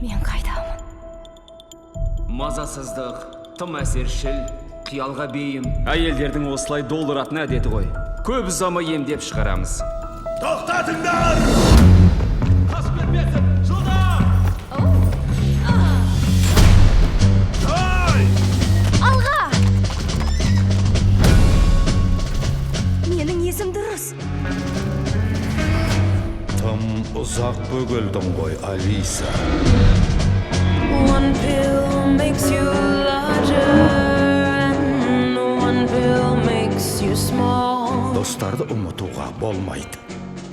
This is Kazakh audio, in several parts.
Мен қайдамын? Мазасыздық, тым әсершіл, қиялға бейім. Әйелдердің осылай долыратын әдеті ғой. Көп ұзамай емдеп шығарамыз. Тоқтатыңдар! Қас бермесін, жылдам! Алға! Менің есім дұрыс. Тым ұзақ бөгелдің ғой, Алиса. One pill makes you larger, and one pill makes you small. Достарды ұмытуға болмайды.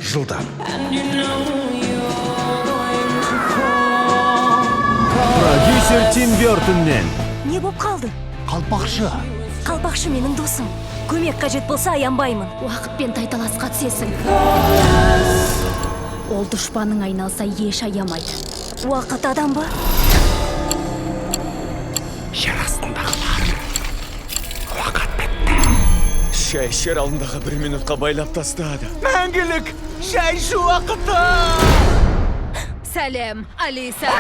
Жылдам. And you know you're going to fall. Продюсер Тим Бёртоннен. Не боп қалды? Қалпақшы. Қалпақшы менің досым. Көмек қажет болса аянбаймын. Уақытпен тайталасқа түсесің. Ол дұшпаның айналса еш аямайды. Уақыт адам ба? Жер астындағылар. Уақыт бітті. Шай ішер алдындағы 1 минутқа байлап тастады. Мәңгілік шай ішу уақыты! Сәлем, Алиса.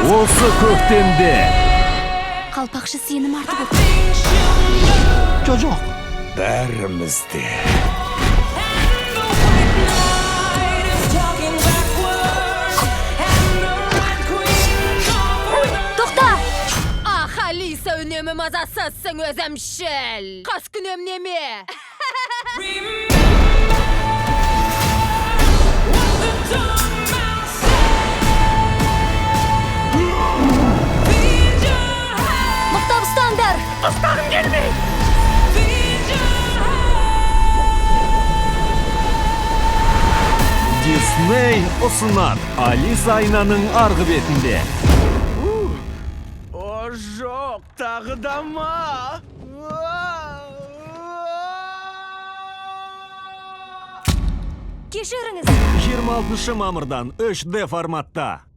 Осы көктемде. Қалпақшы сенім артып өтті. Çocuk. Бәрімізде. Тоқта! Ах, Алиса, үнемі мазасызсың өзімшіл. Қас күнем неме? Мықтап ұстаңдар! Ұстағым келмей! Disney ұсынар. Алиса айнаның арғы бетінде. О, жоқ, тағы да ма? Кешіріңіз! 26 мамырдан 3D форматта.